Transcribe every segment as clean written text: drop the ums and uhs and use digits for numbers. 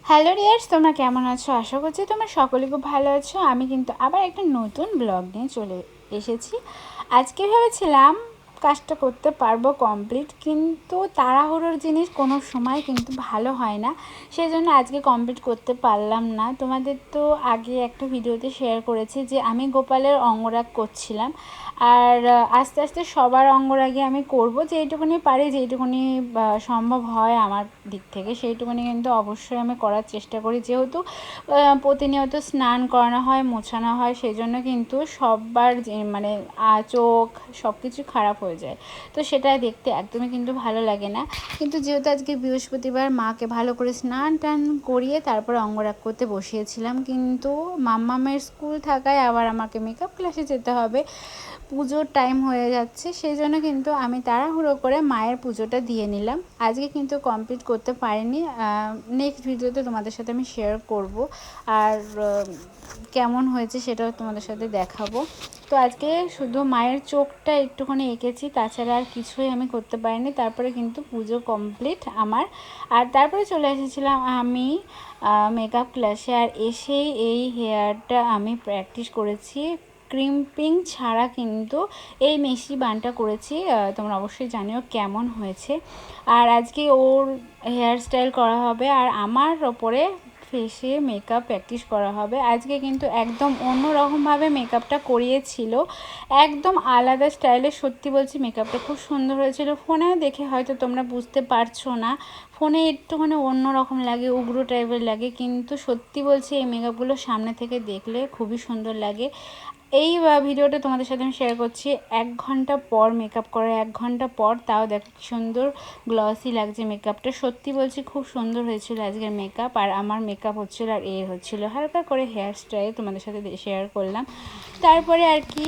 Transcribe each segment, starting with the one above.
Hello dears, তোমরা কেমন আছো? আশা করছি তোমরা সকলে খুব ভালো আছো। আমি কিন্তু আবার একটা নতুন ব্লগ নিয়ে চলে এসেছি। আজকে ভেবেছিলাম কাজটা করতে পারবো কমপ্লিট, কিন্তু তাড়াহুড়োর জিনিস কোনো সময় কিন্তু ভালো হয় না। সেই জন্য আজকে কমপ্লিট করতে পারলাম না। তোমাদের তো আগে একটা ভিডিওতে শেয়ার করেছি যে আমি গোপালের অঙ্গরাগ করছিলাম, আর আস্তে আস্তে সবার অঙ্গরাগে আমি করব, যেইটুকুনি পারি, যেইটুকুনি সম্ভব হয় আমার দিক থেকে সেইটুকুনি কিন্তু অবশ্যই আমি করার চেষ্টা করি। যেহেতু প্রতিনিয়ত স্নান করানো হয়, মোছানো হয়, সেই জন্য কিন্তু সববার মানে চোখ সব কিছু খারাপ হয়ে যায়, তো সেটা দেখতে একদমই কিন্তু ভালো লাগে না। কিন্তু যেহেতু আজকে বৃহস্পতিবার, মাকে ভালো করে স্নান টান করিয়ে তারপরে অঙ্গরাগ করতে বসিয়েছিলাম, কিন্তু মাম্মামের স্কুল থাকায় আবার আমাকে মেকআপ ক্লাসে যেতে হবে, পুজোর টাইম হয়ে যাচ্ছে, সেই জন্য কিন্তু আমি তাড়াহুড়ো করে মায়ের পুজোটা দিয়ে নিলাম। আজকে কিন্তু কমপ্লিট করতে পারিনি, নেক্সট ভিডিওতে তোমাদের সাথে আমি শেয়ার করব, আর কেমন হয়েছে সেটাও তোমাদের সাথে দেখাবো। তো আজকে শুধু মায়ের চোখটা একটুখানি এঁকেছি, তাছাড়া আর কিছুই আমি করতে পারিনি। তারপরে কিন্তু পুজো কমপ্লিট আমার, আর তারপরে চলে এসেছিলাম আমি মেকআপ ক্লাসে। আর এসেই এই হেয়ারটা আমি প্র্যাকটিস করেছি, ক্রিম্পিং ছাড়া কিন্তু এই মেশি বানটা করেছি। তোমরা অবশ্যই জানিও কেমন হয়েছে। আর আজকে ওর হেয়ার স্টাইল করা হবে, আর আমার ওপরে ফেসে মেকআপ প্র্যাকটিস করা হবে। আজকে কিন্তু একদম অন্যরকমভাবে মেকআপটা করিয়েছিল, একদম আলাদা স্টাইলে। সত্যি বলছি, মেকআপটা খুব সুন্দর হয়েছিল। ফোনে দেখে হয়তো তোমরা বুঝতে পারছো না, ফোনে একটুখানি অন্যরকম লাগে, উগ্র টাইপের লাগে, কিন্তু সত্যি বলছি এই মেকআপগুলো সামনে থেকে দেখলে খুবই সুন্দর লাগে। এই ভিডিওটা তোমাদের সাথে আমি শেয়ার করছি 1 ঘন্টা পর, মেকআপ করার 1 ঘন্টা পর। তাও দেখো কি সুন্দর গ্লসি লাগছে মেকআপটা। সত্যি বলছি খুব সুন্দর হয়েছিল আজকের মেকআপ। আর আমার মেকআপ হচ্ছিলো, আর হচ্ছিলো হালকা করে হেয়ার স্টাইল তোমাদের সাথে শেয়ার করলাম। তারপরে আর কি,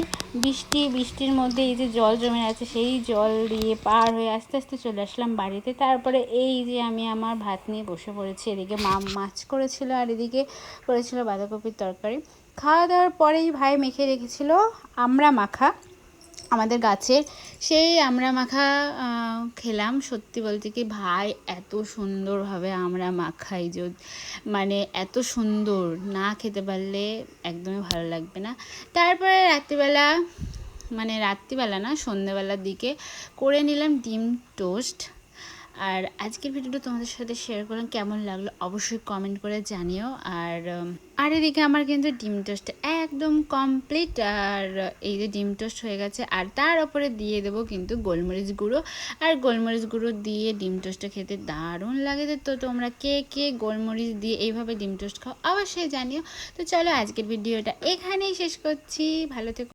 বৃষ্টির মধ্যে এই যে জল জমে আছে, সেই জল দিয়ে পার হয়ে আস্তে আস্তে চলে আসলাম বাড়িতে। তারপরে এই যে আমি আমার ভাত নিয়ে বসে পড়েছি। এদিকে মা মাছ করেছিল, আর এদিকে করেছিল বাঁধাকপির তরকারি। খাওয়া দাওয়ার পরেই ভাই মেখে রেখেছিল আমড়া মাখা আমাদের গাছের, সেই আমড়া মাখা খেলাম। সত্যি বলতে কি ভাই এত সুন্দরভাবে আমড়া মাখাই, মানে এত সুন্দর, না খেতে পারলে একদমই ভালো লাগবে না। তারপরে রাত্রিবেলা না, সন্ধ্যেবেলার দিকে করে নিলাম ডিম টোস্ট। আর আজকের ভিডিওটা তোমাদের সাথে শেয়ার করলাম, কেমন লাগলো অবশ্যই কমেন্ট করে জানিও। আর এদিকে আমার কিন্তু ডিম টোস্ট একদম কমপ্লিট। আর এই যে ডিম টোস্ট হয়ে গেছে, আর তার উপরে দিয়ে দেবো কিন্তু গোলমরিচ গুঁড়ো। আর গোলমরিচ গুঁড়ো দিয়ে ডিম টোস্টটা খেতে দারুণ লাগে। তো তোমরা কে কে গোলমরিচ দিয়ে এইভাবে ডিম টোস্ট খাও অবশ্যই জানিও। তো চলো আজকের ভিডিওটা এখানেই শেষ করছি, ভালো থেকো।